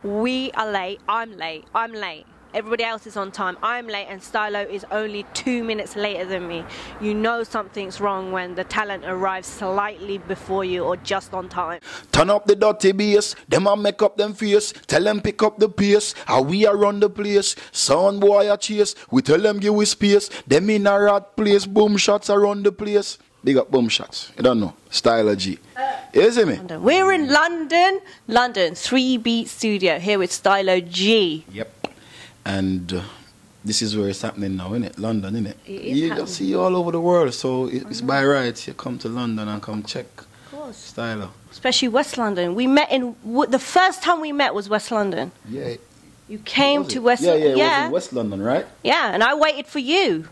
We are late. I'm late. I'm late. Everybody else is on time. I'm late, and Stylo is only 2 minutes later than me. You know something's wrong when the talent arrives slightly before you or just on time. Turn up the dirty bass, them a make up them face. Tell them pick up the pace, how we a run the place. Soundbwoy a chase, we tell them give we space. Them in a rat place, boom shots around the place. Big up boom shots, you don't know, Stylo G. You see me? We're in London, 3-Beat Studio, here with Stylo G. Yep. And this is where it's happening now, innit? London, innit? You just see all over the world, so it's by rights. You come to London and come check Stylo. Especially West London. We met in, the first time we met was West London. Yeah. You came to West London. Yeah, it was in West London, right? Yeah, and I waited for you.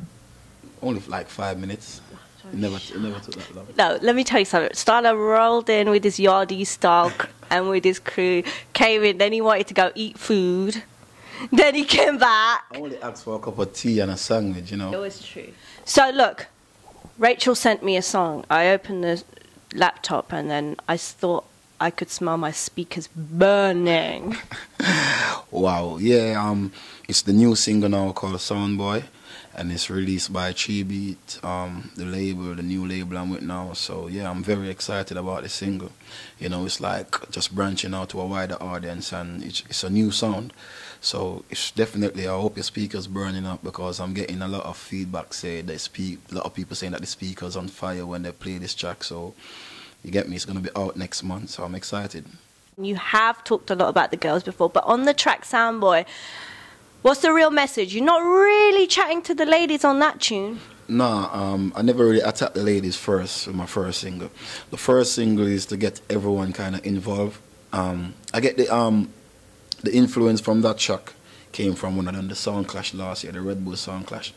Only for like 5 minutes. It never took that long. No, let me tell you something. Stylo rolled in with his Yardie style and with his crew. Came in, then he wanted to go eat food. Then he came back. I only asked for a cup of tea and a sandwich, you know. It was true. So look, Rachel sent me a song. I opened the laptop and then I thought I could smell my speakers burning. Wow, yeah, it's the new single now called Soundbwoy, and it's released by 3-Beat, the new label I'm with now. So yeah, I'm very excited about the single. You know, it's like just branching out to a wider audience, and it's a new sound. So it's definitely, I hope your speakers burning up, because I'm getting a lot of feedback saying that a lot of people saying that the speakers on fire when they play this track. So you get me, it's going to be out next month, so I'm excited. You have talked a lot about the girls before, but on the track Soundbwoy, what's the real message? You're not really chatting to the ladies on that tune. Nah, I never really attacked the ladies first with my first single. The first single is to get everyone kind of involved. I get the influence from that track came from when I done the Sound Clash last year, the Red Bull Sound Clash,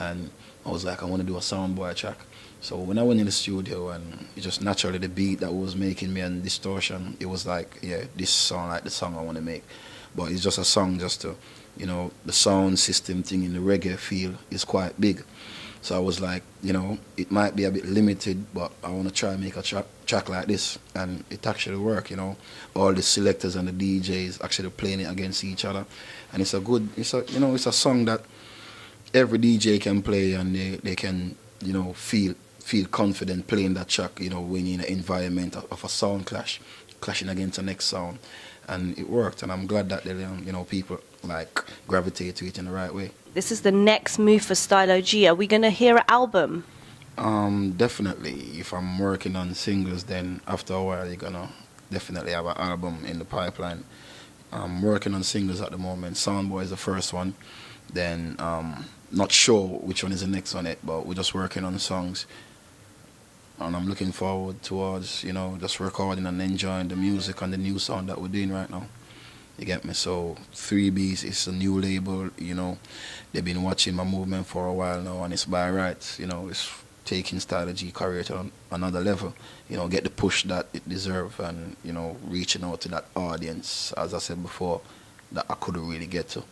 and I was like, I want to do a Soundbwoy track. So when I went in the studio, and it just naturally the beat that was making me and distortion, it was like, yeah, this sound like the song I want to make. But it's just a song just to, you know, the sound system thing in the reggae feel is quite big. So I was like, you know, it might be a bit limited, but I want to try and make a track like this, and it actually worked, you know. All the selectors and the DJs actually playing it against each other, and it's a song that every DJ can play, and they can, you know, feel confident playing that track, you know, when you're in an environment of a sound clashing against the next sound. And it worked, and I'm glad that you know, people like gravitate to it in the right way. This is the next move for Stylo G. Are we going to hear an album? Definitely. If I'm working on singles, then after a while you're gonna definitely have an album in the pipeline. I'm working on singles at the moment. Soundbwoy is the first one. Then not sure which one is the next on it, but we're just working on songs. And I'm looking forward towards, you know, just recording and enjoying the music and the new sound that we're doing right now. You get me? So 3B's is a new label, you know. They've been watching my movement for a while now, and it's by rights, you know. It's taking Stylo G career to another level, you know, get the push that it deserves, and, you know, reaching out to that audience, as I said before, that I couldn't really get to.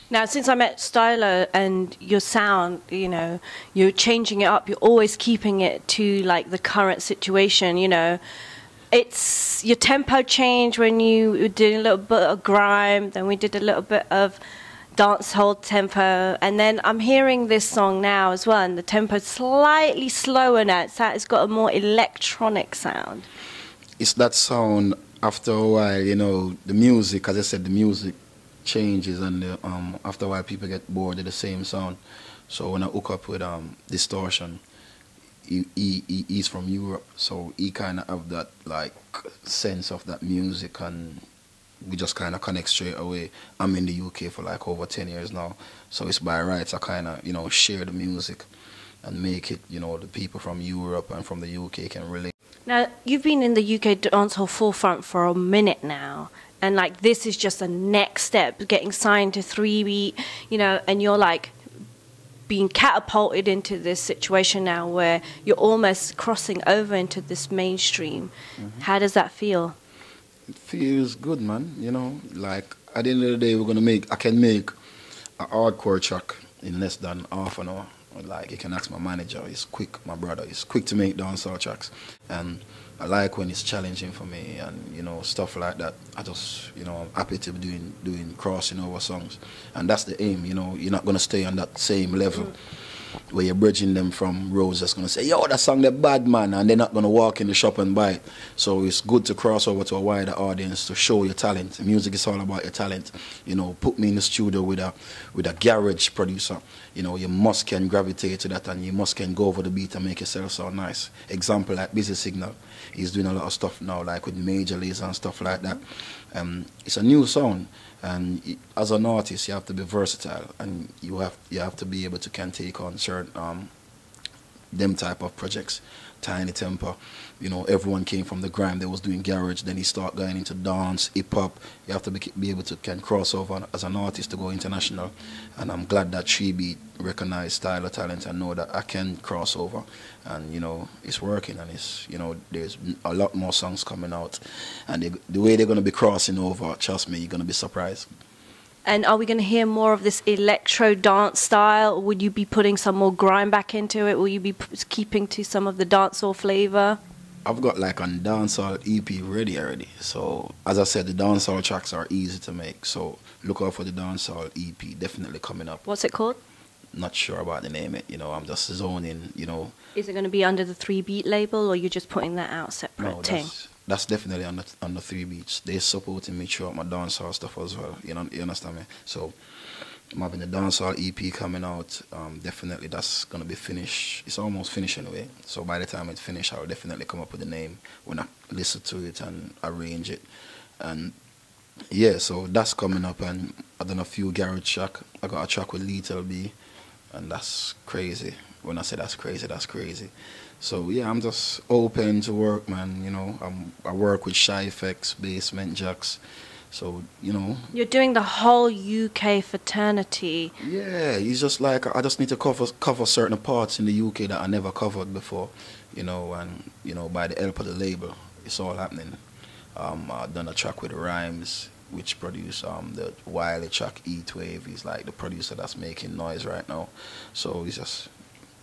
Now, since I met Stylo and your sound, you know, you're changing it up. You're always keeping it to, like, the current situation, you know. It's your tempo change when you did a little bit of grime, then we did a little bit of dancehall tempo, and then I'm hearing this song now as well, and the tempo's slightly slower now. It's got a more electronic sound. It's that sound after a while, you know, the music, as I said, the music changes, and after a while people get bored of the same sound. So when I hook up with distortion, he's from Europe, so he kind of have that like sense of that music, and we just kind of connect straight away. I'm in the UK for like over 10 years now, so it's by rights I kind of, you know, share the music and make it, you know, the people from Europe and from the UK can relate. Now, you've been in the UK dancehall forefront for a minute now, and like this is just the next step, getting signed to 3-Beat, you know, and you're like being catapulted into this situation now where you're almost crossing over into this mainstream. How does that feel? It feels good, man. You know, like at the end of the day, I can make a hardcore track in less than half an hour Like, you can ask my manager, he's quick, my brother, he's quick to make dancehall tracks. And I like when it's challenging for me and, you know, stuff like that. I just, you know, I'm happy to be doing crossing over songs. And that's the aim, you know, you're not going to stay on that same level where you're bridging them from roads that's going to say, yo, that song, they're bad, man, and they're not going to walk in the shop and buy it. So it's good to cross over to a wider audience to show your talent. Music is all about your talent. You know, put me in the studio with a garage producer. You know, you must can gravitate to that and you must can go over the beat and make yourself sound nice. Example, like Busy Signal. He's doing a lot of stuff now, like with major laser and stuff like that. It's a new sound. And as an artist, you have to be versatile, and you have to be able to can take on certain them type of projects. Tiny Temper, you know, everyone came from the grime. They was doing garage. Then he start going into dance, hip hop. You have to be able to can cross over as an artist to go international. And I'm glad that Beat recognized Stylo talent and know that I can cross over. And you know, it's working, and it's, you know, there's a lot more songs coming out, and the way they're gonna be crossing over, trust me, you're gonna be surprised. And are we going to hear more of this electro dance style? Would you be putting some more grime back into it? Will you be keeping to some of the dancehall flavor? I've got like a dancehall EP ready already. So as I said, the dancehall tracks are easy to make. So look out for the dancehall EP, definitely coming up. What's it called? Not sure about the name. You know, I'm just zoning. You know. Is it going to be under the 3 Beat label, or you're just putting that out separate? No, that's definitely on the 3 Beats. They're supporting me throughout my dancehall stuff as well. You know, you understand me? So I'm having the dancehall EP coming out. Definitely that's gonna be finished. It's almost finished anyway. So by the time it's finished, I'll definitely come up with a name when I listen to it and arrange it. And yeah, so that's coming up. And I've done a few garage track. I got a track with Lethal B, and that's crazy. When I say that's crazy, that's crazy. So yeah, I'm just open to work, man. You know, I work with Shy Effects, Basement Jacks. So, you know. You're doing the whole UK fraternity. Yeah, it's just like I just need to cover certain parts in the UK that I never covered before, you know, and you know, by the help of the label, it's all happening. I've done a track with Rhymes, which produced the Wiley track Eat Wave. He's like the producer that's making noise right now. So he's just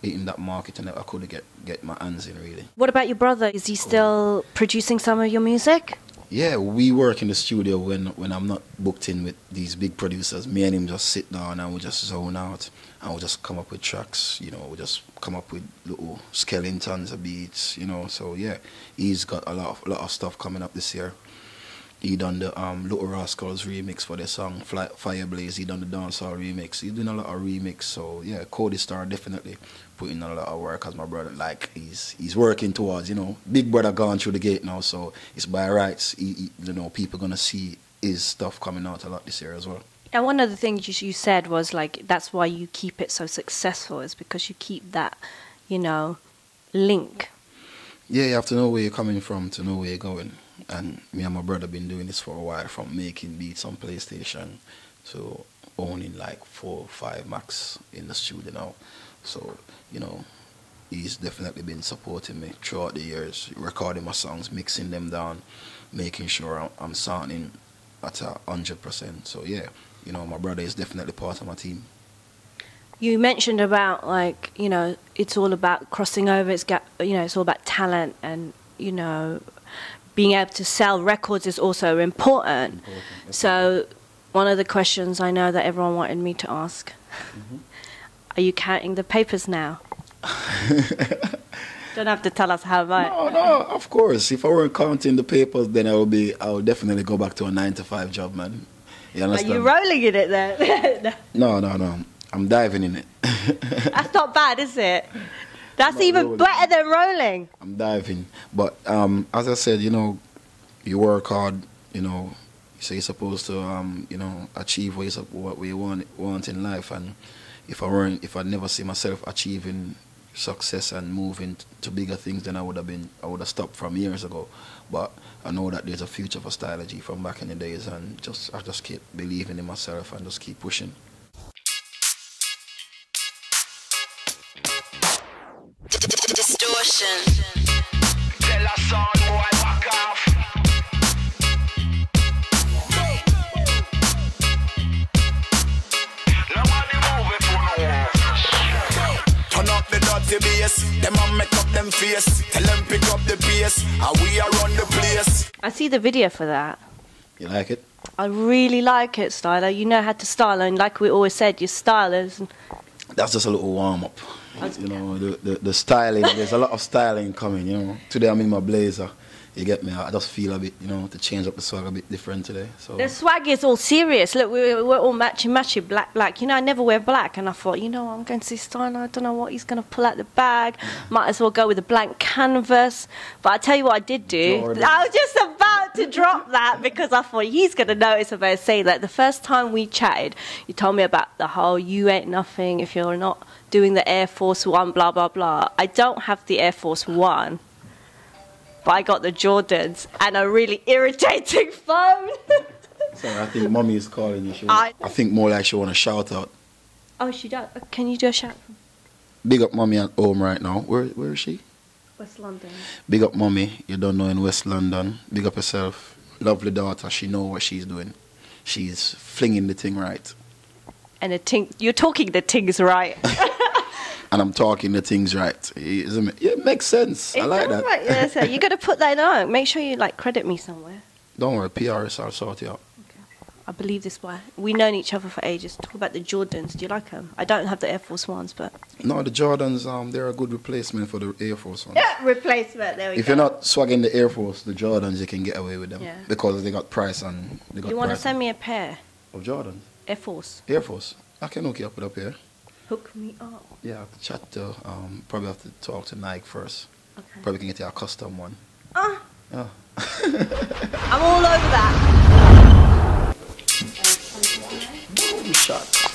hitting that market, and I couldn't get my hands in, really. What about your brother? Is he still producing some of your music? Yeah, we work in the studio when I'm not booked in with these big producers. Me and him just sit down and we just zone out, and we just come up with tracks, you know, we just come up with little skeletons of beats, you know. So yeah, he's got a lot of stuff coming up this year. He done the Little Rascals remix for their song Fireblaze. He done the dancehall remix. He's doing a lot of remix. So yeah, Cody Star definitely putting in a lot of work as my brother. Like he's working towards, you know, big brother gone through the gate now. So it's by rights. You know, people gonna see his stuff coming out a lot this year as well. And one of the things you said was like that's why you keep it so successful, is because you keep that, you know, link. Yeah, you have to know where you're coming from to know where you're going. And me and my brother been doing this for a while, from making beats on PlayStation to owning like 4 or 5 Macs in the studio now. So, you know, he's definitely been supporting me throughout the years, recording my songs, mixing them down, making sure I'm sounding at 100%. So yeah, you know, my brother is definitely part of my team. You mentioned about, like, you know, it's all about crossing over. It's got, you know, it's all about talent, and you know, being able to sell records is also important. So one of the questions I know that everyone wanted me to ask, are you counting the papers now? Don't have to tell us how much. No, of course. If I weren't counting the papers, then I would definitely go back to a 9-to-5 job, man. You understand? Are you rolling in it then? No. I'm diving in it. That's not bad, is it? That's even better than rolling. I'm diving. But as I said, you know, you work hard, you know, so you're supposed to, you know, achieve what we want in life. And if I never see myself achieving success and moving to bigger things, then I would have stopped from years ago. But I know that there's a future for Stylo G from back in the days, and I just keep believing in myself and just keep pushing. Distortion. Tell us Soundbwoy back off. Nobody move it for no. face. Tell them pick up the pace, and we are on the place. I see the video for that. You like it? I really like it, Stylo. You know how to style, and like we always said, you're stylers. That's just a little warm up. You know, the styling. There's a lot of styling coming. You know, today I'm in my blazer. You get me? I just feel a bit, you know, to change up the swag a bit different today. So The swag is all serious. Look, we're all matchy, black. You know, I never wear black, and I thought, you know, I'm going to see Stylo. I don't know what he's going to pull out the bag. Might as well go with a blank canvas. But I tell you what I did do. Jordan. I was just about to drop that because I thought he's going to notice about saying that. The first time we chatted, you told me about the whole you ain't nothing if you're not doing the Air Force One, blah, blah, blah. I don't have the Air Force One. But I got the Jordans and a really irritating phone. Sorry, I think mommy is calling you. I think more like she want to shout out. Oh, she does. Can you do a shout? Big up mommy at home right now. Where is she? West London. Big up mommy. You don't know in West London. Big up herself. Lovely daughter. She know what she's doing. She's flinging the thing right. And you're talking the things right. And I'm talking the things right. It makes sense. I like that. Right. Yeah, so you got to put that on. Make sure you like credit me somewhere. Don't worry, PRS, I'll sort you out. Okay. I believe this boy. We've known each other for ages. Talk about the Jordans. Do you like them? I don't have the Air Force Ones, but... No, the Jordans, they're a good replacement for the Air Force ones. Yeah, replacement. There we go. If you're not swagging the Air Force, the Jordans, you can get away with them. Yeah. Because they got price and they got You want to price send me a pair? of Jordans? Air Force. Air Force. I can hook you up with a pair. Hook me up. Yeah, I have to chat to, probably have to talk to Nike first. Okay. Probably can get you a custom one. Ah, Yeah. I'm all over that. Shot.